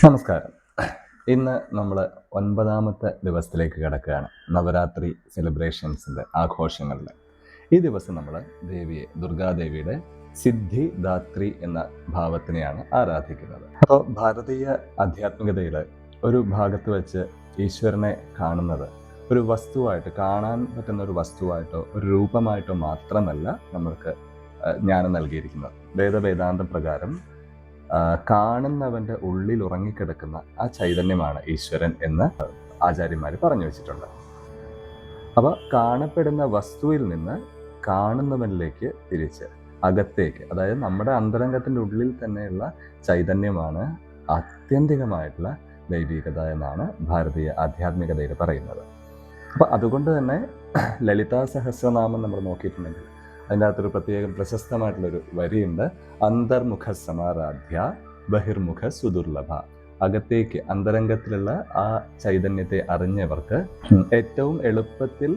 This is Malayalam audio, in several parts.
നമസ്കാരം. ഇന്ന് നമ്മൾ 9ാമത്തെ ദിവസത്തിലേക്ക് കിടക്കുകയാണ്. നവരാത്രി സെലിബ്രേഷൻസിൻ്റെ ആഘോഷങ്ങളിൽ ഈ ദിവസം നമ്മൾ ദുർഗാദേവിയുടെ സിദ്ധിദാത്രി എന്ന ഭാവത്തിനെയാണ് ആരാധിക്കുന്നത്. അപ്പോൾ ഭാരതീയ ആധ്യാത്മികതയിൽ ഒരു ഭാഗത്ത് വെച്ച് ഈശ്വരനെ കാണുന്നത് ഒരു വസ്തുവായിട്ട്, കാണാൻ പറ്റുന്ന ഒരു വസ്തുവായിട്ടോ ഒരു രൂപമായിട്ടോ മാത്രമല്ല നമ്മൾക്ക് ജ്ഞാനം നൽകിയിരിക്കുന്നത്. വേദാന്ത പ്രകാരം കാണുന്നവൻ്റെ ഉള്ളിൽ ഉറങ്ങിക്കിടക്കുന്ന ആ ചൈതന്യമാണ് ഈശ്വരൻ എന്ന് ആചാര്യന്മാർ പറഞ്ഞു വെച്ചിട്ടുണ്ട്. അപ്പോൾ കാണപ്പെടുന്ന വസ്തുവിൽ നിന്ന് കാണുന്നവനിലേക്ക് തിരിച്ച് അകത്തേക്ക്, അതായത് നമ്മുടെ അന്തരംഗത്തിൻ്റെ ഉള്ളിൽ തന്നെയുള്ള ചൈതന്യമാണ് ആത്യന്തികമായിട്ടുള്ള ദൈവികത എന്നാണ് ഭാരതീയ ആധ്യാത്മികതയിൽ പറയുന്നത്. അപ്പോൾ അതുകൊണ്ട് തന്നെ ലളിതാ സഹസ്രനാമം നമ്മൾ നോക്കിയിട്ടുണ്ടെങ്കിൽ അതിൻ്റെ അകത്തൊരു പ്രത്യേകം പ്രശസ്തമായിട്ടുള്ളൊരു വരിയുണ്ട്. അന്തർമുഖ സമാരാധ്യ ബഹിർമുഖ സുദുർലഭ. അകത്തേക്ക്, അന്തരംഗത്തിലുള്ള ആ ചൈതന്യത്തെ അറിഞ്ഞവർക്ക് ഏറ്റവും എളുപ്പത്തിൽ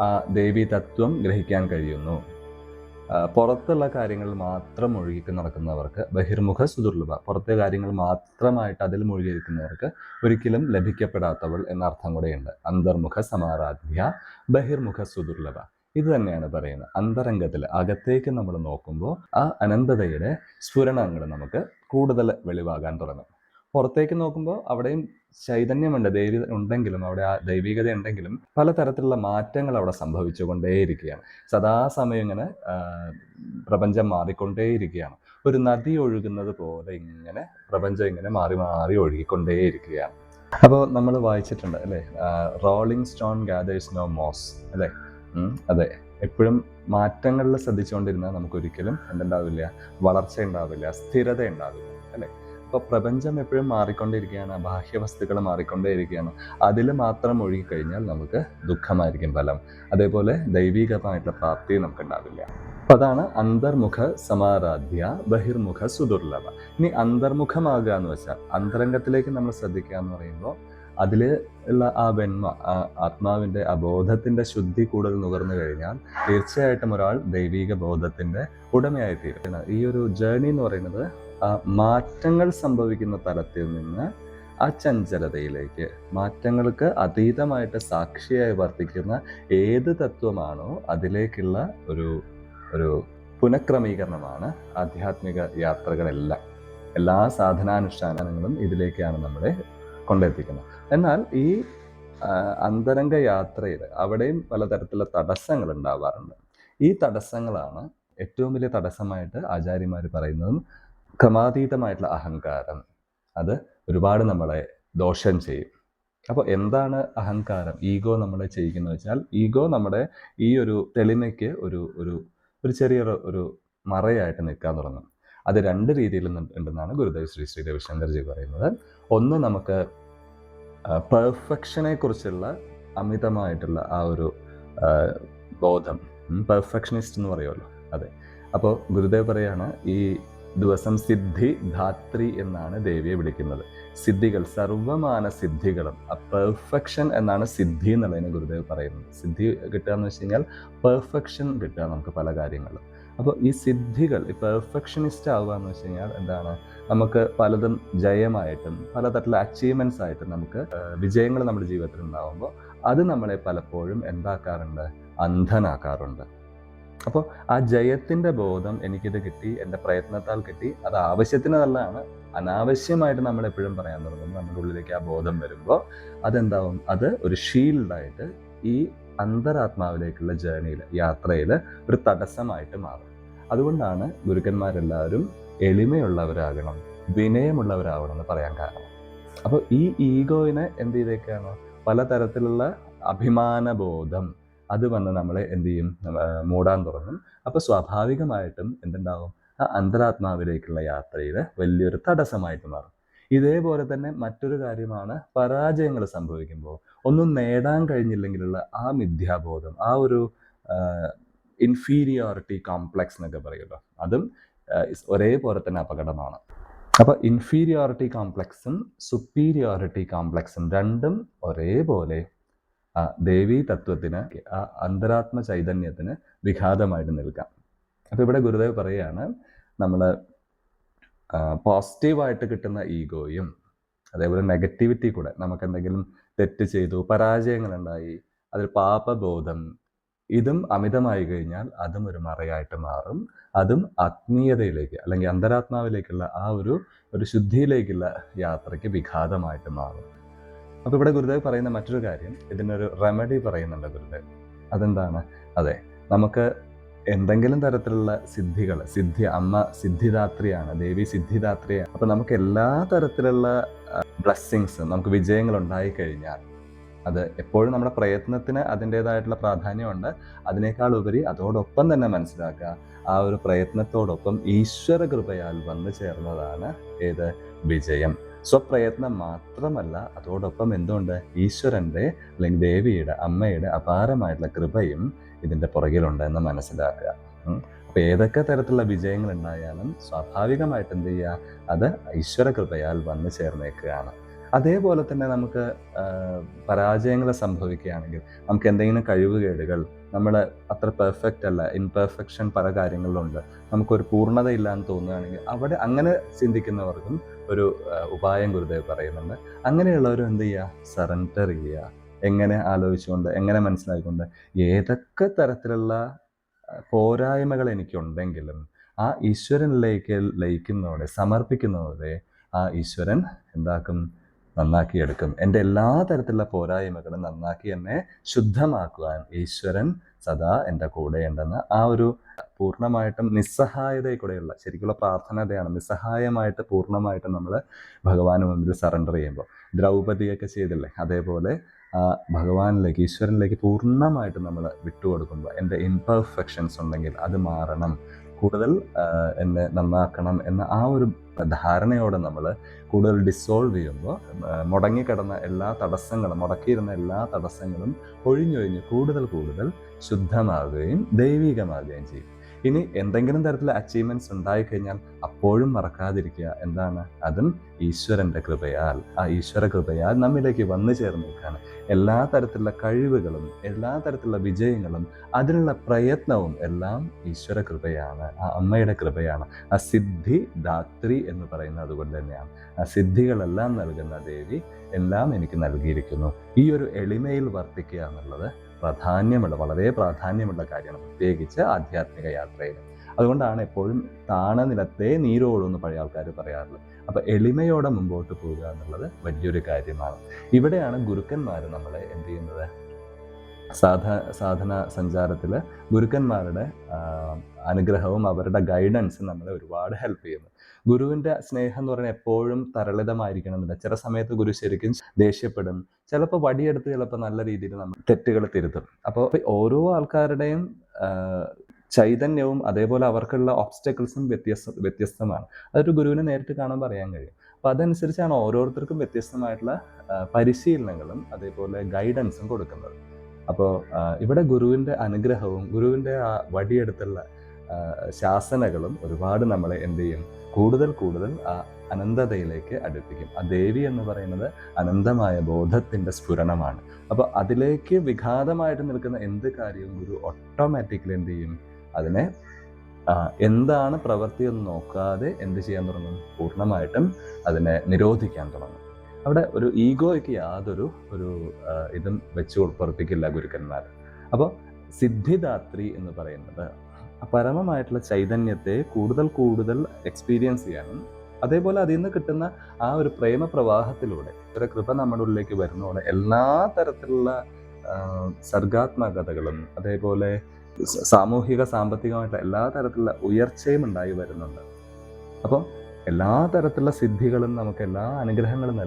ആ ദേവീ തത്വം ഗ്രഹിക്കാൻ കഴിയുന്നു. പുറത്തുള്ള കാര്യങ്ങൾ മാത്രം ഒഴുകി നടക്കുന്നവർക്ക് ബഹിർമുഖ സുദുർലഭ, പുറത്തെ കാര്യങ്ങൾ മാത്രമായിട്ട് അതിൽ മുഴുകിയിരിക്കുന്നവർക്ക് ഒരിക്കലും ലഭിക്കപ്പെടാത്തവൾ എന്ന അർത്ഥം കൂടെയുണ്ട്. അന്തർമുഖ സമാരാധ്യ ബഹിർമുഖ സുദുർലഭ. ഇത് തന്നെയാണ് പറയുന്നത്. അന്തരംഗത്തിൽ അകത്തേക്ക് നമ്മൾ നോക്കുമ്പോൾ ആ അനന്തതയുടെ സ്ഫുരണങ്ങൾ നമുക്ക് കൂടുതൽ വെളിവാകാൻ തുടങ്ങും. പുറത്തേക്ക് നോക്കുമ്പോൾ അവിടെയും ചൈതന്യമുണ്ട്, ദേവി ഉണ്ടെങ്കിലും, അവിടെ ആ ദൈവികത ഉണ്ടെങ്കിലും പലതരത്തിലുള്ള മാറ്റങ്ങൾ അവിടെ സംഭവിച്ചുകൊണ്ടേയിരിക്കുകയാണ്. സദാസമയം ഇങ്ങനെ പ്രപഞ്ചം മാറിക്കൊണ്ടേയിരിക്കുകയാണ്. ഒരു നദി ഒഴുകുന്നത് പോലെ ഇങ്ങനെ പ്രപഞ്ചം ഇങ്ങനെ മാറി മാറി ഒഴുകിക്കൊണ്ടേയിരിക്കുകയാണ്. അപ്പോൾ നമ്മൾ വായിച്ചിട്ടുണ്ട് അല്ലേ, rolling stone gathers no moss അല്ലേ. അതെ, എപ്പോഴും മാറ്റങ്ങളിൽ ശ്രദ്ധിച്ചുകൊണ്ടിരുന്നാൽ നമുക്കൊരിക്കലും എന്തുണ്ടാവില്ല, വളർച്ച ഉണ്ടാവില്ല, സ്ഥിരത ഉണ്ടാവില്ല അല്ലേ. അപ്പോൾ പ്രപഞ്ചം എപ്പോഴും മാറിക്കൊണ്ടിരിക്കുകയാണ്, ബാഹ്യവസ്തുക്കൾ മാറിക്കൊണ്ടേയിരിക്കുകയാണ്. അതിൽ മാത്രം ഒഴുകിക്കഴിഞ്ഞാൽ നമുക്ക് ദുഃഖമായിരിക്കും ഫലം. അതേപോലെ ദൈവികമായിട്ടുള്ള പ്രാപ്തി നമുക്ക് ഉണ്ടാവില്ല. അപ്പം അതാണ് അന്തർമുഖ സമാരാധ്യ ബഹിർമുഖ സുദുർലഭ. ഇനി അന്തർമുഖമാകുക എന്ന് വെച്ചാൽ അന്തരംഗത്തിലേക്ക് നമ്മൾ ശ്രദ്ധിക്കുക എന്ന് പറയുമ്പോൾ അതിൽ ഉള്ള ആ വെണ്മ, ആ ആത്മാവിൻ്റെ ആ ബോധത്തിൻ്റെ ശുദ്ധി കൂടുതൽ നുകർന്നു കഴിഞ്ഞാൽ തീർച്ചയായിട്ടും ഒരാൾ ദൈവിക ബോധത്തിൻ്റെ ഉടമയായിത്തീരും. ഈ ഒരു ജേർണി എന്ന് പറയുന്നത് മാറ്റങ്ങൾ സംഭവിക്കുന്ന തലത്തിൽ നിന്ന് ആ ചഞ്ചലതയിലേക്ക്, മാറ്റങ്ങൾക്ക് അതീതമായിട്ട് സാക്ഷിയായി വർത്തിക്കുന്ന ഏത് തത്വമാണോ അതിലേക്കുള്ള ഒരു പുനഃക്രമീകരണമാണ് ആധ്യാത്മിക യാത്രകളെല്ലാം. എല്ലാ സാധനാനുഷ്ഠാനങ്ങളും ഇതിലേക്കാണ് നമ്മളെ കൊണ്ടെത്തിക്കുന്നത്. എന്നാൽ ഈ അന്തരംഗ യാത്രയിൽ അവിടെയും പലതരത്തിലുള്ള തടസ്സങ്ങൾ ഉണ്ടാവാറുണ്ട്. ഈ തടസ്സങ്ങളാണ് ഏറ്റവും വലിയ തടസ്സമായിട്ട് ആചാര്യന്മാർ പറയുന്നതും ക്രമാതീതമായിട്ടുള്ള അഹങ്കാരം. അത് ഒരുപാട് നമ്മളെ ദോഷം ചെയ്യും. അപ്പോൾ എന്താണ് അഹങ്കാരം, ഈഗോ നമ്മളെ ചെയ്യിക്കുന്നത് വെച്ചാൽ, ഈഗോ നമ്മുടെ ഈ ഒരു തെളിമയ്ക്ക് ഒരു ചെറിയൊരു മറയായിട്ട് നിൽക്കാൻ തുടങ്ങും. അത് രണ്ട് രീതിയിൽ ഉണ്ടെന്നാണ് ഗുരുദേവ് ശ്രീ രവിശങ്കർജി പറയുന്നത്. ഒന്ന്, നമുക്ക് പെർഫെക്ഷനെ കുറിച്ചുള്ള അമിതമായിട്ടുള്ള ആ ഒരു ബോധം, പെർഫെക്ഷനിസ്റ്റ് എന്ന് പറയുമല്ലോ, അതെ. അപ്പോൾ ഗുരുദേവ് പറയാണ്, ഈ ദിവസം സിദ്ധിദാത്രി എന്നാണ് ദേവിയെ വിളിക്കുന്നത്. സിദ്ധികൾ, സർവമാന സിദ്ധികളും, ആ പെർഫെക്ഷൻ എന്നാണ് സിദ്ധി എന്നുള്ളതിന് ഗുരുദേവ് പറയുന്നത്. സിദ്ധി കിട്ടുക എന്ന് വെച്ച് കഴിഞ്ഞാൽ പെർഫെക്ഷൻ കിട്ടുക നമുക്ക് പല കാര്യങ്ങളും. അപ്പോൾ ഈ സിദ്ധികൾ, ഈ പെർഫെക്ഷനിസ്റ്റ് ആവുക എന്ന് വെച്ച് കഴിഞ്ഞാൽ എന്താണ്, നമുക്ക് പലതും ജയമായിട്ടും പലതരത്തിലുള്ള അച്ചീവ്മെൻറ്റ്സ് ആയിട്ടും നമുക്ക് വിജയങ്ങൾ നമ്മുടെ ജീവിതത്തിൽ ഉണ്ടാകുമ്പോൾ അത് നമ്മളെ പലപ്പോഴും എന്താക്കാറുണ്ട്, അന്ധനാക്കാറുണ്ട്. അപ്പോൾ ആ ജയത്തിൻ്റെ ബോധം, എനിക്കിത് കിട്ടി, എൻ്റെ പ്രയത്നത്താൽ കിട്ടി, അത് ആവശ്യത്തിന് നല്ലതാണ്. അനാവശ്യമായിട്ട് നമ്മൾ എപ്പോഴും പറയാൻ തുടങ്ങും. നമ്മുടെ ഉള്ളിലേക്ക് ആ ബോധം വരുമ്പോൾ അതെന്താവും, അത് ഒരു ഷീൽഡായിട്ട് ഈ അന്തരാത്മാവിലേക്കുള്ള ജേർണിയിൽ, യാത്രയിൽ ഒരു തടസ്സമായിട്ട് മാറും. അതുകൊണ്ടാണ് ഗുരുക്കന്മാരെല്ലാവരും എളിമയുള്ളവരാകണം, വിനയമുള്ളവരാകണം എന്ന് പറയാൻ കാരണം. അപ്പോൾ ഈ ഈഗോയിനെ എന്ത് ചെയ്തേക്കാണോ, പലതരത്തിലുള്ള അഭിമാനബോധം അത് വന്ന് നമ്മളെ എന്ത് ചെയ്യും, മൂടാൻ തുടങ്ങും. അപ്പോൾ സ്വാഭാവികമായിട്ടും എന്തുണ്ടാവും, ആ അന്തരാത്മാവിലേക്കുള്ള യാത്രയിൽ വലിയൊരു തടസ്സമായിട്ട് മാറും. ഇതേപോലെ തന്നെ മറ്റൊരു കാര്യമാണ്, പരാജയങ്ങൾ സംഭവിക്കുമ്പോൾ, ഒന്നും നേടാൻ കഴിഞ്ഞില്ലെങ്കിലുള്ള ആ മിഥ്യാബോധം, ആ ഒരു ഇൻഫീരിയോറിറ്റി കോംപ്ലക്സ് എന്നൊക്കെ പറയുമല്ലോ, അതും ഒരേപോലെ തന്നെ അപകടമാണ്. അപ്പോൾ ഇൻഫീരിയോറിറ്റി കോംപ്ലക്സും സുപ്പീരിയോറിറ്റി കോംപ്ലക്സും രണ്ടും ഒരേപോലെ ദേവീ തത്വത്തിന്, ആ അന്തരാത്മ ചൈതന്യത്തിന് വിഘാതമായിട്ട് നിൽക്കാം. അപ്പോൾ ഇവിടെ ഗുരുദേവ് പറയുകയാണ്, നമ്മൾ പോസിറ്റീവായിട്ട് കിട്ടുന്ന ഈഗോയും അതേപോലെ നെഗറ്റിവിറ്റി കൂടെ, നമുക്ക് എന്തെങ്കിലും തെറ്റ് ചെയ്തു, പരാജയങ്ങളുണ്ടായി, അതിൽ പാപബോധം, ഇതും അമിതമായി കഴിഞ്ഞാൽ അതും ഒരു മറയായിട്ട് മാറും. അതും ആത്മീയതയിലേക്ക് അല്ലെങ്കിൽ അന്തരാത്മാവിലേക്കുള്ള ആ ഒരു ശുദ്ധിയിലേക്കുള്ള യാത്രയ്ക്ക് വിഘാതമായിട്ട് മാറും. അപ്പോൾ ഇവിടെ ഗുരുദേവ് പറയുന്ന മറ്റൊരു കാര്യം, ഇതിനൊരു റെമഡി പറയുന്നുണ്ട് ഗുരുദേവ്. അതെന്താണ്? അതെ, നമുക്ക് എന്തെങ്കിലും തരത്തിലുള്ള സിദ്ധികൾ, അമ്മ സിദ്ധിദാത്രിയാണ്, ദേവി സിദ്ധിദാത്രിയാണ്. അപ്പോൾ നമുക്ക് എല്ലാ തരത്തിലുള്ള ബ്ലെസ്സിങ്സ്, നമുക്ക് വിജയങ്ങൾ ഉണ്ടായിക്കഴിഞ്ഞാൽ അത് എപ്പോഴും നമ്മുടെ പ്രയത്നത്തിന് അതിൻ്റെതായിട്ടുള്ള പ്രാധാന്യമുണ്ട്. അതിനേക്കാൾ ഉപരി അതോടൊപ്പം തന്നെ മനസ്സിലാക്കുക, ആ ഒരു പ്രയത്നത്തോടൊപ്പം ഈശ്വര കൃപയാൽ വന്നു ചേർന്നതാണ് ഏത്? വിജയം. സ്വപ്രയത്നം മാത്രമല്ല, അതോടൊപ്പം എന്തുകൊണ്ട്? ഈശ്വരൻ്റെ അല്ലെങ്കിൽ ദേവിയുടെ, അമ്മയുടെ അപാരമായിട്ടുള്ള കൃപയും ഇതിൻ്റെ പുറകിലുണ്ട് എന്ന് മനസ്സിലാക്കുക. അപ്പോൾ ഏതൊക്കെ തരത്തിലുള്ള വിജയങ്ങൾ ഉണ്ടായാലും സ്വാഭാവികമായിട്ട് എന്ത് ചെയ്യുക? അത് ഈശ്വര കൃപയാൽ വന്നു ചേർന്നേക്കുകയാണ്. അതേപോലെ തന്നെ നമുക്ക് പരാജയങ്ങൾ സംഭവിക്കുകയാണെങ്കിൽ, നമുക്ക് എന്തെങ്കിലും കഴിവുകേടുകൾ, നമ്മൾ അത്ര പെർഫെക്റ്റ് അല്ല, ഇൻപെർഫെക്ഷൻ പല കാര്യങ്ങളിലുണ്ട്, നമുക്കൊരു പൂർണ്ണതയില്ലാന്ന് തോന്നുകയാണെങ്കിൽ, അവിടെ അങ്ങനെ ചിന്തിക്കുന്നവർക്കും ഒരു ഉപായം ഗുരുദേവ് പറയുന്നുണ്ട്. അങ്ങനെയുള്ളവരും എന്ത് ചെയ്യുക? സറണ്ടർ ചെയ്യുക. എങ്ങനെ? ആലോചിച്ചുകൊണ്ട്, എങ്ങനെ മനസ്സിലാക്കിക്കൊണ്ട്, ഏതൊക്കെ തരത്തിലുള്ള പോരായ്മകൾ എനിക്കുണ്ടെങ്കിലും ആ ഈശ്വരനിലേക്ക് ലയിക്കുന്നതോടെ, സമർപ്പിക്കുന്നതോടെ ആ ഈശ്വരൻ എന്താക്കും? നന്നാക്കിയെടുക്കും. എൻ്റെ എല്ലാ തരത്തിലുള്ള പോരായ്മകളും നന്നാക്കി എന്നെ ശുദ്ധമാക്കുവാൻ ഈശ്വരൻ സദാ എൻ്റെ കൂടെ ഉണ്ടെന്ന് ആ ഒരു പൂർണ്ണമായിട്ടും നിസ്സഹായതയിൽ ശരിക്കുള്ള പ്രാർത്ഥനതയാണ്. നിസ്സഹായമായിട്ട് പൂർണ്ണമായിട്ടും നമ്മൾ ഭഗവാന് മുമ്പിൽ സറണ്ടർ ചെയ്യുമ്പോൾ, ദ്രൗപദിയൊക്കെ ചെയ്തില്ലേ, അതേപോലെ ഭഗവാനിലേക്ക്, ഈശ്വരനിലേക്ക് പൂർണ്ണമായിട്ട് നമ്മൾ വിട്ടുകൊടുക്കുമ്പോൾ, എൻ്റെ ഇംപെർഫെക്ഷൻസ് ഉണ്ടെങ്കിൽ അത് മാറണം, കൂടുതൽ എന്നെ നന്നാക്കണം എന്ന ആ ഒരു ധാരണയോടെ നമ്മൾ കൂടുതൽ ഡിസോൾവ് ചെയ്യുമ്പോൾ, മുടങ്ങിക്കിടന്ന എല്ലാ തടസ്സങ്ങളും, മുടക്കിയിരുന്ന എല്ലാ തടസ്സങ്ങളും ഒഴിഞ്ഞൊഴിഞ്ഞ് കൂടുതൽ ശുദ്ധമാകുകയും ദൈവികമാകുകയും ചെയ്യും. ഇനി എന്തെങ്കിലും തരത്തിലുള്ള അച്ചീവ്മെൻറ്റ്സ് ഉണ്ടായിക്കഴിഞ്ഞാൽ അപ്പോഴും മറക്കാതിരിക്കുക, എന്താണ്? അതും ഈശ്വരൻ്റെ കൃപയാൽ, ആ ഈശ്വര കൃപയാൽ നമ്മിലേക്ക് വന്നു ചേർന്നേക്കാണ്. എല്ലാ തരത്തിലുള്ള കഴിവുകളും, എല്ലാ തരത്തിലുള്ള വിജയങ്ങളും, അതിനുള്ള പ്രയത്നവും എല്ലാം ഈശ്വര കൃപയാണ്, ആ അമ്മയുടെ കൃപയാണ്. ആ സിദ്ധി ദാത്രി എന്ന് പറയുന്നത് അതുകൊണ്ട് തന്നെയാണ്. ആ സിദ്ധികളെല്ലാം നൽകുന്ന ദേവി എല്ലാം എനിക്ക് നൽകിയിരിക്കുന്നു. ഈ ഒരു എളിമയിൽ വർത്തിക്കുക എന്നുള്ളത് വളരെ പ്രാധാന്യമുള്ള കാര്യമാണ്, പ്രത്യേകിച്ച് ആധ്യാത്മിക യാത്രയിൽ. അതുകൊണ്ടാണ് എപ്പോഴും താണനിലത്തെ നീരോടുമെന്ന് പഴയ ആൾക്കാർ പറയാറുള്ളത്. അപ്പോൾ എളിമയോടെ മുമ്പോട്ട് പോവുക എന്നുള്ളത് വലിയൊരു കാര്യമാണ്. ഇവിടെയാണ് ഗുരുക്കന്മാർ നമ്മളെ എന്ത് ചെയ്യുന്നത്? സാധന സഞ്ചാരത്തിൽ ഗുരുക്കന്മാരുടെ അനുഗ്രഹവും അവരുടെ ഗൈഡൻസും നമ്മളെ ഒരുപാട് ഹെൽപ്പ് ചെയ്യുന്നു. ഗുരുവിൻ്റെ സ്നേഹം എന്ന് പറഞ്ഞാൽ എപ്പോഴും തരളിതമായിരിക്കണം എന്നില്ല. ചില സമയത്ത് ഗുരു ശരിക്കും ദേഷ്യപ്പെടും, ചിലപ്പോൾ വടിയെടുത്ത് ചിലപ്പോൾ നല്ല രീതിയിൽ നമ്മൾ തെറ്റുകൾ തിരുത്തും. അപ്പോൾ ഓരോ ആൾക്കാരുടെയും ചൈതന്യവും അതേപോലെ അവർക്കുള്ള ഓബ്സ്റ്റക്കിൾസും വ്യത്യസ്തമാണ്. അതൊരു ഗുരുവിനെ നേരിട്ട് കാണാൻ പറയാൻ കഴിയും. അപ്പോൾ അതനുസരിച്ചാണ് ഓരോരുത്തർക്കും വ്യത്യസ്തമായിട്ടുള്ള പരിശീലനങ്ങളും അതേപോലെ ഗൈഡൻസും കൊടുക്കുന്നത്. അപ്പോൾ ഇവിടെ ഗുരുവിൻ്റെ അനുഗ്രഹവും ഗുരുവിൻ്റെ ആ വടിയെടുത്തുള്ള ശാസനകളും ഒരുപാട് നമ്മളെ എന്ത് ചെയ്യും? കൂടുതൽ ആ അനന്തതയിലേക്ക് അടുപ്പിക്കും. ആ ദേവി എന്ന് പറയുന്നത് അനന്തമായ ബോധത്തിൻ്റെ സ്ഫുരണമാണ്. അപ്പോൾ അതിലേക്ക് വിഘാതമായിട്ട് നിൽക്കുന്ന എന്ത് കാര്യവും ഗുരു ഓട്ടോമാറ്റിക്കലി എന്ത് ചെയ്യും? അതിനെ എന്താണ് പ്രവൃത്തി എന്ന് നോക്കാതെ എന്ത് ചെയ്യാൻ തുടങ്ങും? പൂർണ്ണമായിട്ടും അതിനെ നിരോധിക്കാൻ തുടങ്ങും. അവിടെ ഒരു ഈഗോയ്ക്ക് യാതൊരു ഇതും വെച്ച് പുറപ്പിക്കില്ല ഗുരുക്കന്മാർ. അപ്പോൾ സിദ്ധിദാത്രി എന്ന് പറയുന്നത് പരമമായിട്ടുള്ള ചൈതന്യത്തെ കൂടുതൽ എക്സ്പീരിയൻസ് ചെയ്യാനും അതേപോലെ അതിൽ നിന്ന് കിട്ടുന്ന ആ ഒരു പ്രേമപ്രവാഹത്തിലൂടെ ഒരു കൃപ നമ്മുടെ ഉള്ളിലേക്ക് വരുന്നതോടെ എല്ലാ തരത്തിലുള്ള സർഗാത്മകതകളും അതേപോലെ സാമൂഹിക സാമ്പത്തികമായിട്ടുള്ള എല്ലാ തരത്തിലുള്ള ഉയർച്ചയും ഉണ്ടായി വരുന്നുണ്ട്. അപ്പോൾ എല്ലാ തരത്തിലുള്ള സിദ്ധികളും നമുക്ക് എല്ലാ അനുഗ്രഹങ്ങളും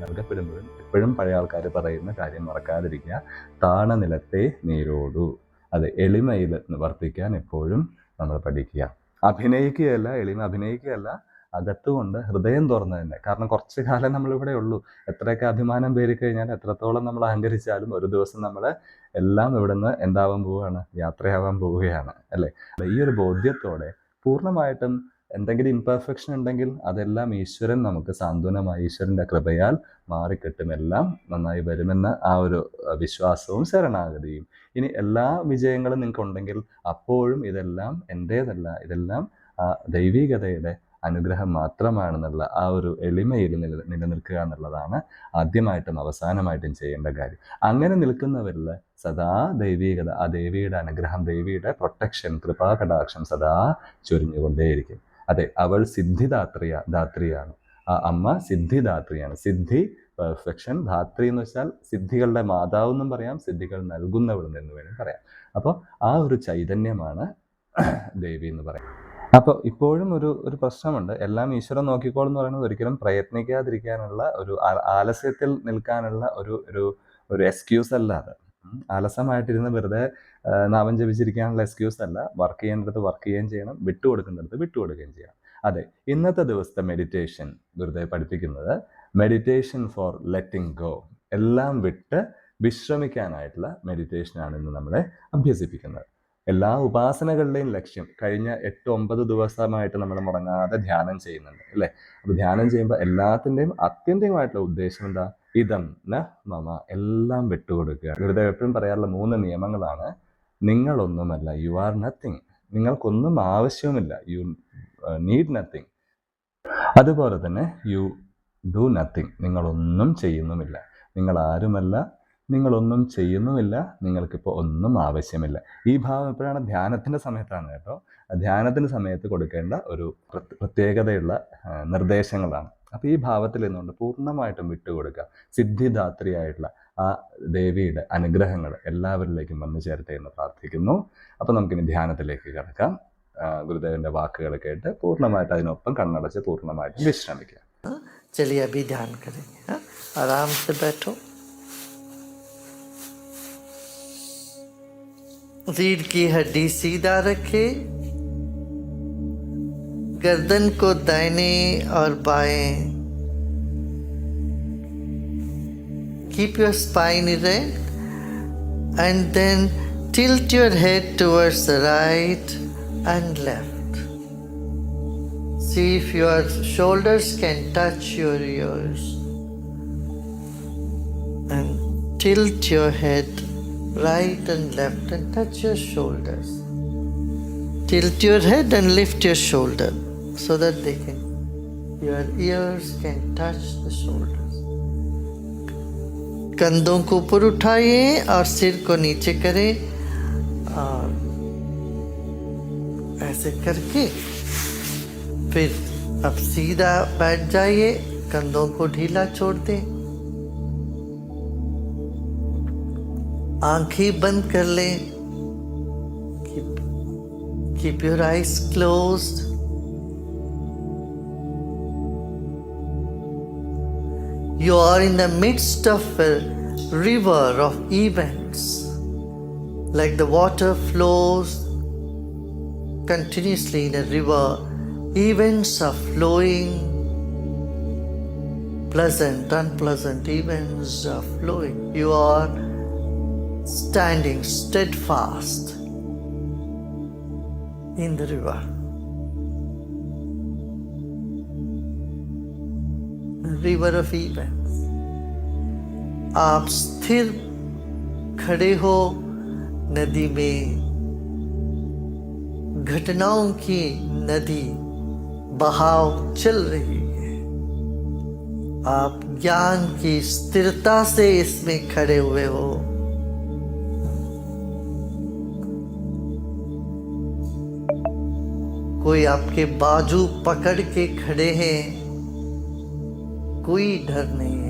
നൽകപ്പെടുമ്പോഴും എപ്പോഴും പഴയ ആൾക്കാർ പറയുന്ന കാര്യം മറക്കാതിരിക്കുക, താണനിലത്തെ നീരോടു. അത് എളിമയിൽ വർത്തിക്കാൻ എപ്പോഴും നമ്മൾ പഠിക്കുക. എളിമ അഭിനയിക്കുകയല്ല, അകത്തുകൊണ്ട് ഹൃദയം തുറന്ന് തന്നെ. കാരണം കുറച്ച് കാലം നമ്മളിവിടെ ഉള്ളൂ. എത്രയൊക്കെ അഭിമാനം പേരിക്കഴിഞ്ഞാൽ, എത്രത്തോളം നമ്മൾ അഹങ്കരിച്ചാലും ഒരു ദിവസം നമ്മൾ എല്ലാം ഇവിടുന്ന് എന്താവാൻ പോവുകയാണ്? യാത്രയാവാൻ പോവുകയാണ്, അല്ലേ? ഈ ഒരു ബോധ്യത്തോടെ പൂർണ്ണമായിട്ടും എന്തെങ്കിലും ഇംപെർഫെക്ഷൻ ഉണ്ടെങ്കിൽ അതെല്ലാം ഈശ്വരൻ നമുക്ക് സാന്ത്വനമായി ഈശ്വരൻ്റെ കൃപയാൽ മാറിക്കിട്ടും, എല്ലാം നന്നായി വരുമെന്ന ആ ഒരു വിശ്വാസവും ശരണാഗതിയും. ഇനി എല്ലാ വിജയങ്ങളും നിങ്ങൾക്ക് ഉണ്ടെങ്കിൽ അപ്പോഴും ഇതെല്ലാം എൻ്റേതല്ല, ഇതെല്ലാം ആ ദൈവികതയുടെ അനുഗ്രഹം മാത്രമാണെന്നുള്ള ആ ഒരു എളിമയിൽ നിലനിൽക്കുക എന്നുള്ളതാണ് ആദ്യമായിട്ടും അവസാനമായിട്ടും ചെയ്യേണ്ട കാര്യം. അങ്ങനെ നിൽക്കുന്നവരിൽ സദാ ദൈവീകത, ആ ദേവിയുടെ അനുഗ്രഹം, ദേവിയുടെ പ്രൊട്ടക്ഷൻ, കൃപാകടാക്ഷം സദാ ചൊരിഞ്ഞുകൊണ്ടേയിരിക്കും. അതെ, അവൾ ധാത്രിയാണ്. ആ അമ്മ സിദ്ധിദാത്രിയാണ്. സിദ്ധി, പെർഫെക്ഷൻ. ധാത്രി എന്ന് വെച്ചാൽ സിദ്ധികളുടെ മാതാവ് എന്നും പറയാം, സിദ്ധികൾ നൽകുന്നവൾ എന്ന് വേണം പറയാം. അപ്പോൾ ആ ഒരു ചൈതന്യമാണ് ദേവി എന്ന് പറയാം. അപ്പോൾ ഇപ്പോഴും ഒരു പ്രശ്നമുണ്ട്. എല്ലാം ഈശ്വരൻ നോക്കിക്കോളും എന്ന് പറയുന്നത് ഒരിക്കലും പ്രയത്നിക്കാതിരിക്കാനുള്ള, ഒരു ആലസ്യത്തിൽ നിൽക്കാനുള്ള ഒരു എക്സ്ക്യൂസ് അല്ല അത്. ആലസ്യമായിട്ടിരുന്ന് വെറുതെ നാമം ജപിച്ചിരിക്കാനുള്ള എക്സ്ക്യൂസ് അല്ല. വർക്ക് ചെയ്യേണ്ടത് വർക്ക് ചെയ്യുകയും ചെയ്യണം, വിട്ടുകൊടുക്കേണ്ടത് വിട്ടുകൊടുക്കുകയും ചെയ്യണം. അതെ, ഇന്നത്തെ ദിവസത്തെ മെഡിറ്റേഷൻ ഗുരുദേവ് പഠിപ്പിക്കുന്നത് മെഡിറ്റേഷൻ ഫോർ ലെറ്റിംഗ് ഗോ, എല്ലാം വിട്ട് വിശ്രമിക്കാനായിട്ടുള്ള മെഡിറ്റേഷനാണ് ഇന്ന് നമ്മളെ അഭ്യസിപ്പിക്കുന്നത്. എല്ലാ ഉപാസനകളുടെയും ലക്ഷ്യം, കഴിഞ്ഞ 8-9 ദിവസമായിട്ട് നമ്മൾ മുടങ്ങാതെ ധ്യാനം ചെയ്യുന്നുണ്ട് അല്ലേ? അപ്പോൾ ധ്യാനം ചെയ്യുമ്പോൾ എല്ലാത്തിൻ്റെയും ആത്യന്തികമായിട്ടുള്ള ഉദ്ദേശം എന്താ? ഇതം ന മമ, എല്ലാം വിട്ടുകൊടുക്കുക. ഗുരുദേവ് എപ്പോഴും പറയാറുള്ള 3 നിയമങ്ങളാണ്. നിങ്ങളൊന്നുമല്ല, യു ആർ നത്തിങ്. നിങ്ങൾക്കൊന്നും ആവശ്യവുമില്ല, യു നീഡ് നത്തിങ്. അതുപോലെ തന്നെ യു ഡു നത്തിങ്, നിങ്ങളൊന്നും ചെയ്യുന്നുമില്ല. നിങ്ങൾ ആരുമല്ല, നിങ്ങളൊന്നും ചെയ്യുന്നുമില്ല, നിങ്ങൾക്കിപ്പോൾ ഒന്നും ആവശ്യമില്ല. ഈ ഭാവം എപ്പോഴാണ്? ധ്യാനത്തിൻ്റെ സമയത്താണ് കേട്ടോ. ധ്യാനത്തിൻ്റെ സമയത്ത് കൊടുക്കേണ്ട ഒരു പ്രത്യേകതയുള്ള നിർദ്ദേശങ്ങളാണ്. അപ്പോൾ ഈ ഭാവത്തിൽ നിന്നുകൊണ്ട് പൂർണ്ണമായിട്ടും വിട്ടുകൊടുക്കുക. സിദ്ധിദാത്രിയായിട്ടുള്ള ആ ദേവിയുടെ അനുഗ്രഹങ്ങൾ എല്ലാവരിലേക്കും വന്നു ചേരട്ടെ എന്ന് പ്രാർത്ഥിക്കുന്നു. അപ്പോൾ നമുക്കിനി ധ്യാനത്തിലേക്ക് കിടക്കാം. ഗുരുദേവന്റെ വാക്കുകൾ കേട്ട് പൂർണ്ണമായിട്ട് അതിനൊപ്പം കണ്ണടച്ച് പൂർണ്ണമായിട്ട് വിശ്രമിക്കുക. चलिए अभी ध्यान करेंगे. आराम से बैठो. रीढ़ की हड्डी सीधा रखे, गर्दन को दाहिने और बाएं. Keep your spine erect and then tilt your head towards the right and left. See if your shoulders can touch your ears. And tilt your head right and left and touch your shoulders. Tilt your head and lift your shoulder so that your ears can touch the shoulders. कंधों को ऊपर उठाइए और सिर को नीचे करें, और ऐसे करके फिर अब सीधा बैठ जाइए. कंधों को ढीला छोड़ दें, आंखें बंद कर लें. Keep your eyes closed. You are in the midst of a river of events. Like the water flows continuously in a river, events are flowing, pleasant, unpleasant events are flowing. You are standing steadfast in the river. River of events. आप स्थिर खड़े हो नदी में. घटनाओं की नदी बहाव चल रही है. आप ज्ञान की स्थिरता से इसमें खड़े हुए हो. कोई आपके बाजू पकड़ के खड़े हैं, कोई डर नहीं है.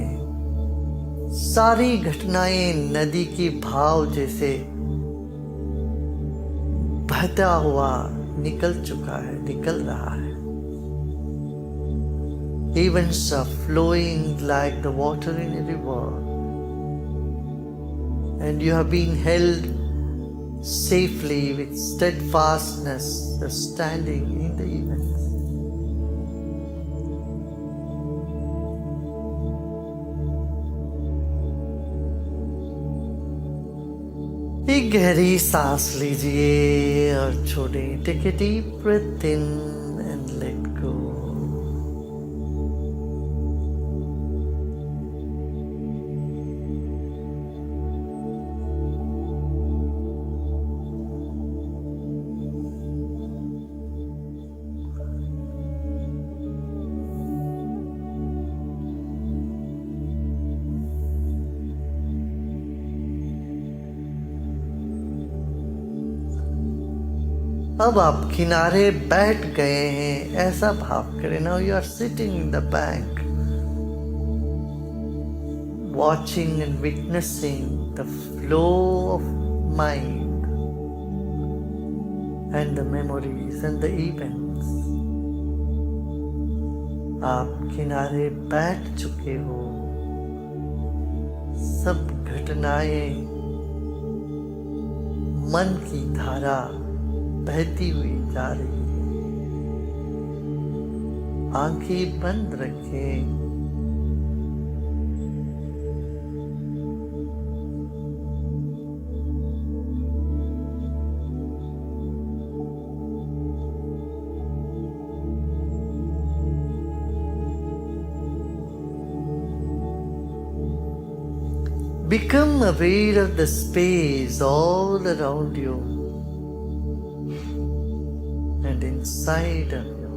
सारी घटनाएं नदी की भाव जैसे बहता हुआ निकल चुका है, निकल रहा है. Events are flowing like the water in a river, and you have been held safely with steadfastness, standing in the events. एक गहरी सांस लीजिए और छोड़ें. Take a deep breath in and let go. अब आप किनारे बैठ गए हैं, ऐसा भाव करें. Now you are sitting in the bank, watching and witnessing the flow of mind and the memories and the events. आप किनारे बैठ चुके हो. सब घटनाएं मन की धारा बहती हुई जा रही है. आंखें बंद रखें. Become aware of the space all around you and inside of you.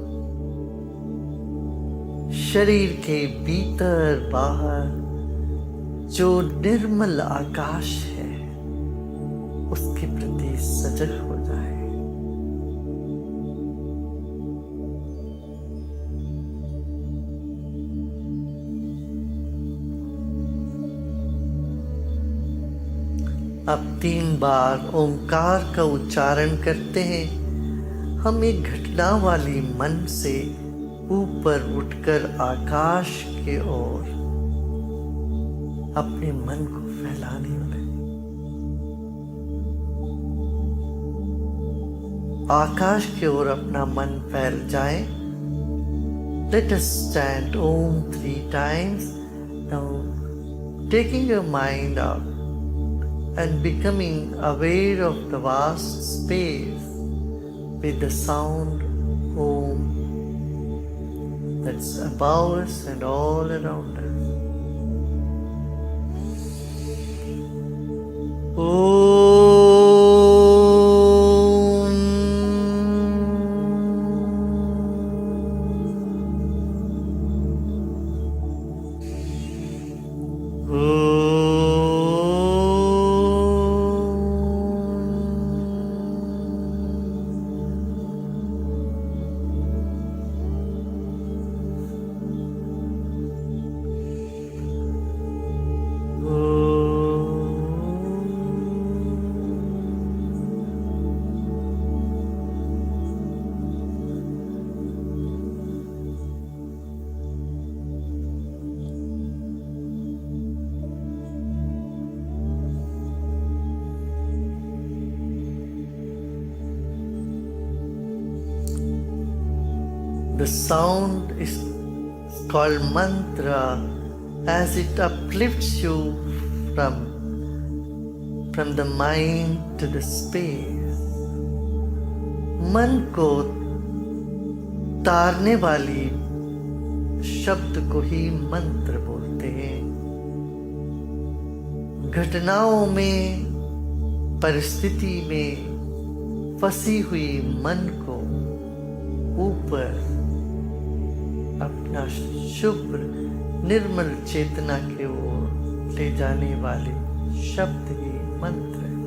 शरीर के भीतर बाहर जो निर्मल आकाश है, उसके प्रति सजग हो जाए. अब 3 बार ओंकार का उच्चारण करते हैं. हम एक घटना वाली मन से ऊपर उठकर आकाश के ओर अपने मन को फैलाने वाले. आकाश की ओर अपना मन फैल जाए. Let us chant Om 3 times. Now, taking your mind out and becoming aware of the vast space with the sound Om that's above us and all around us. The sound is called mantra as it uplifts you from the mind to the space. मन को तारने वाली शब्द को ही मंत्र बोलते हैं. घटनाओं में, परिस्थिति में फंसी हुई मन को ऊपर अपना शुभ्र निर्मल चेतना के ओर ले जाने वाले शब्द ही मंत्र है.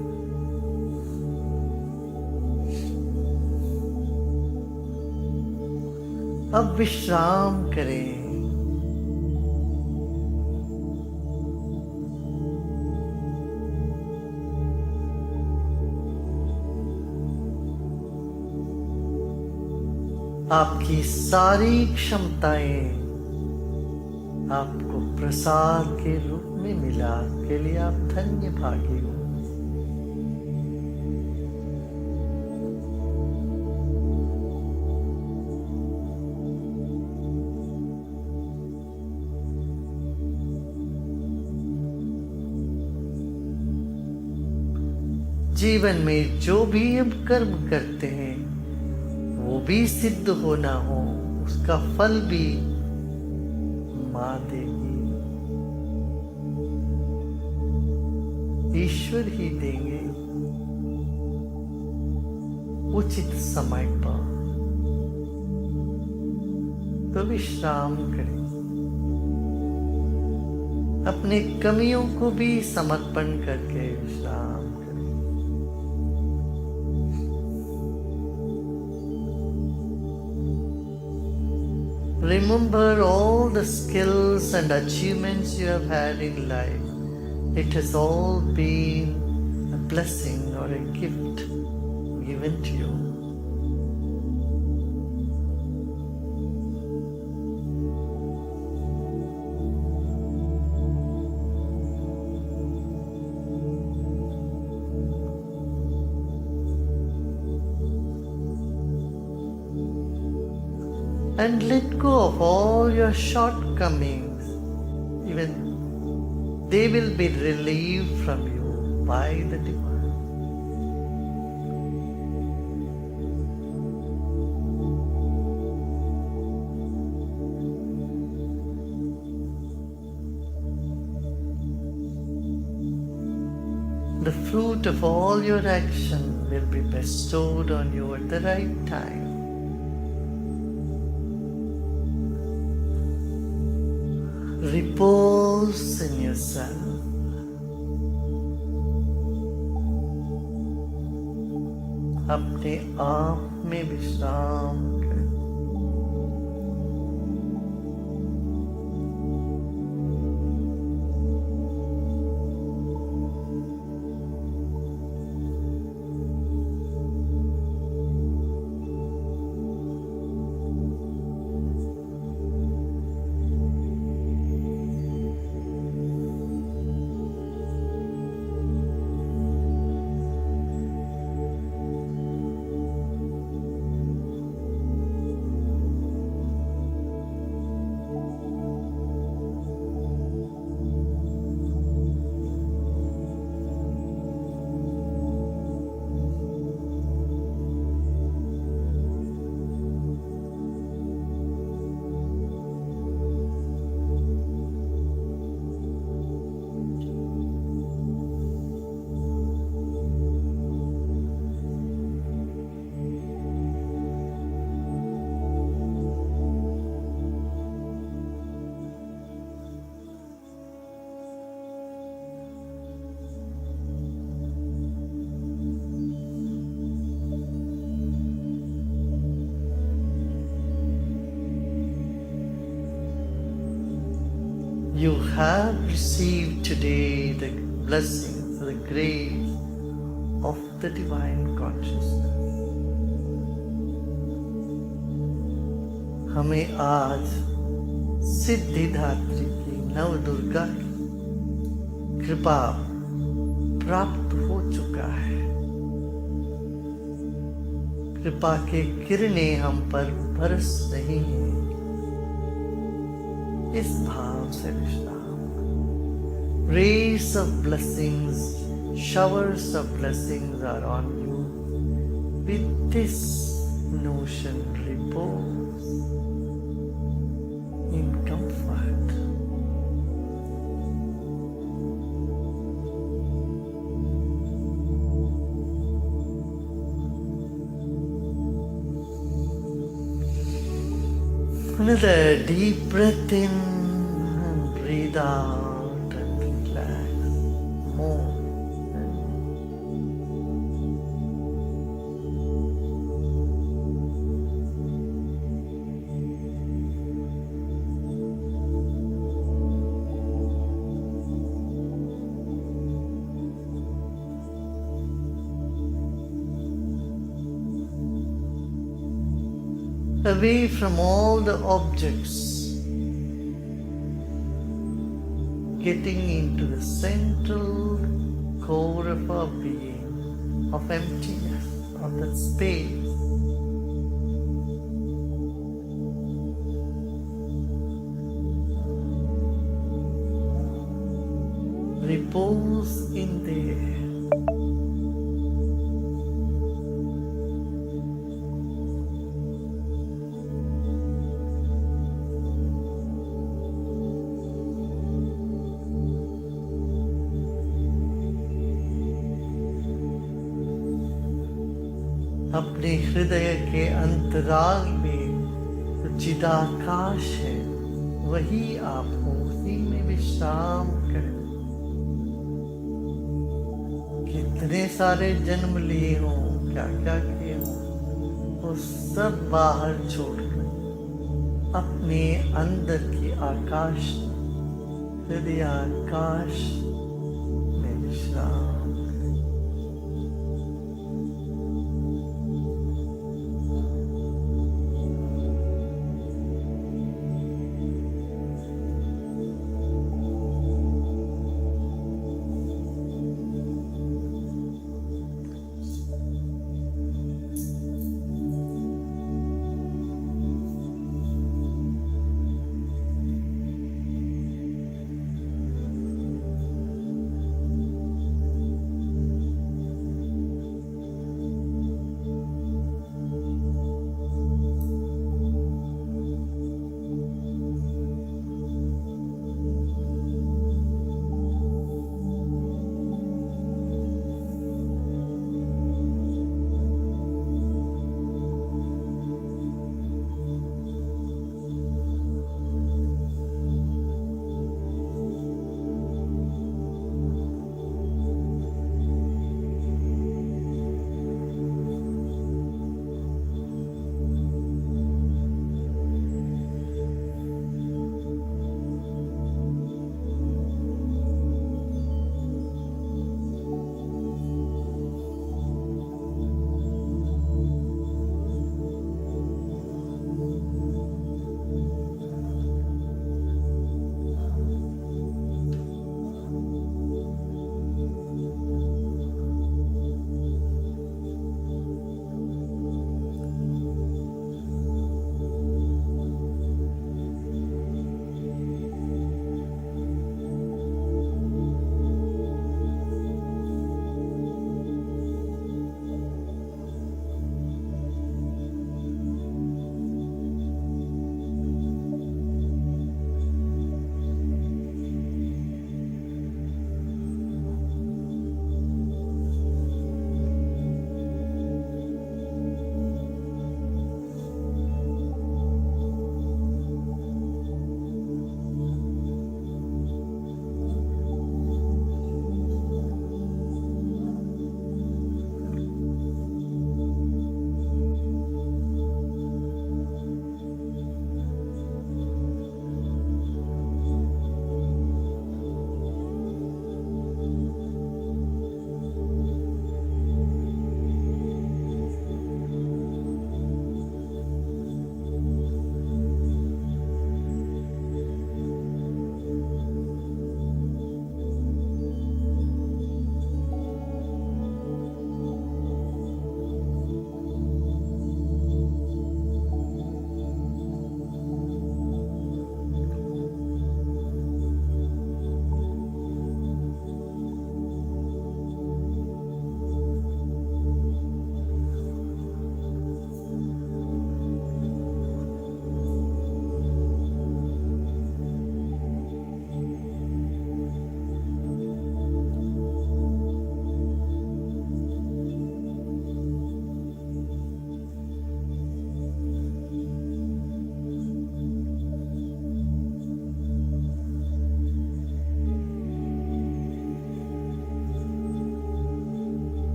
अब विश्राम करें. आपकी सारी क्षमताएं आपको प्रसाद के रूप में मिला के लिए आप धन्य भागी हो. जीवन में जो भी हम कर्म करते हैं वो भी सिद्ध हो ना हो, उसका फल भी मां देगी, ईश्वर ही देंगे उचित समय पर. तो विश्राम करें. अपने कमियों को भी समर्पण करके विश्राम करें. Remember all the skills and achievements you have had in life. It has all been a blessing or a gift given to you. And let go of all your shortcomings. Even they will be relieved from you by the divine. The fruit of all your action will be bestowed on you at the right time. Repose in yourself. अपने आप में विश्राम करें. You have received today the blessings, the grace of the divine consciousness. हमें आज सिद्धिदात्री की नव दुर्गा की कृपा प्राप्त हो चुका है. कृपा के किरणें हम पर बरस रही हैं. इस भाव से विश्राम. Rays of blessings, showers of blessings are on you. With this notion, repose in comfort. Another deep breath in and breathe out and relax more. Away from all the objects, getting into the central core of our being, of emptiness, of that space. Repose in there. अपने हृदय के अंतराल में जो चिदाकाश है वही आप हो, उसी में विश्राम करें. कितने सारे जन्म लिए हों, क्या क्या किए हों, वो सब बाहर छोड़कर अपने अंदर की आकाश, हृदय आकाश में विश्राम करें।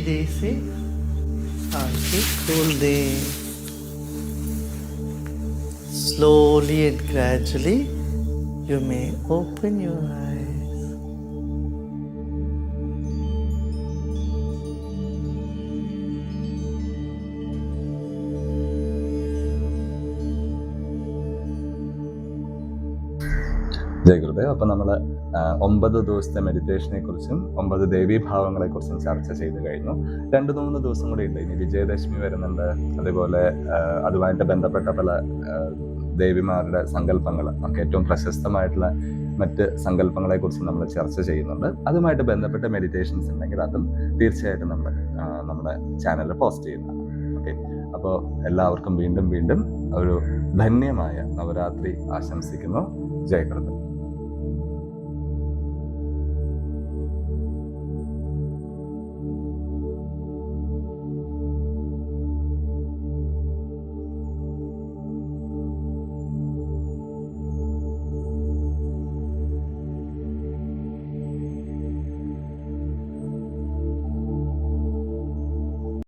धीरे से आंखें खोल दें. Slowly and gradually, you may open your eyes. ജയ് ഗുരുദേവ്. അപ്പം നമ്മൾ 9 ദിവസത്തെ മെഡിറ്റേഷനെ കുറിച്ചും 9 ദേവീഭാവങ്ങളെ കുറിച്ചും ചർച്ച ചെയ്ത് കഴിഞ്ഞു. 2-3 ദിവസം കൂടി ഉണ്ട്. ഇനി വിജയദശമി വരുന്നുണ്ട്. അതേപോലെ അതുമായിട്ട് ബന്ധപ്പെട്ട പല ദേവിമാരുടെ സങ്കല്പങ്ങൾ, നമുക്ക് ഏറ്റവും പ്രശസ്തമായിട്ടുള്ള മറ്റ് സങ്കല്പങ്ങളെ കുറിച്ച് നമ്മൾ ചർച്ച ചെയ്യുന്നുണ്ട്. അതുമായിട്ട് ബന്ധപ്പെട്ട മെഡിറ്റേഷൻസ് ഉണ്ടെങ്കിൽ അതും തീർച്ചയായിട്ടും നമ്മൾ നമ്മുടെ ചാനലിൽ പോസ്റ്റ് ചെയ്യുന്നതാണ്. ഓക്കെ, അപ്പോൾ എല്ലാവർക്കും വീണ്ടും ഒരു ധന്യമായ നവരാത്രി ആശംസിക്കുന്നു. ജയ് ഗുരുദേവ്.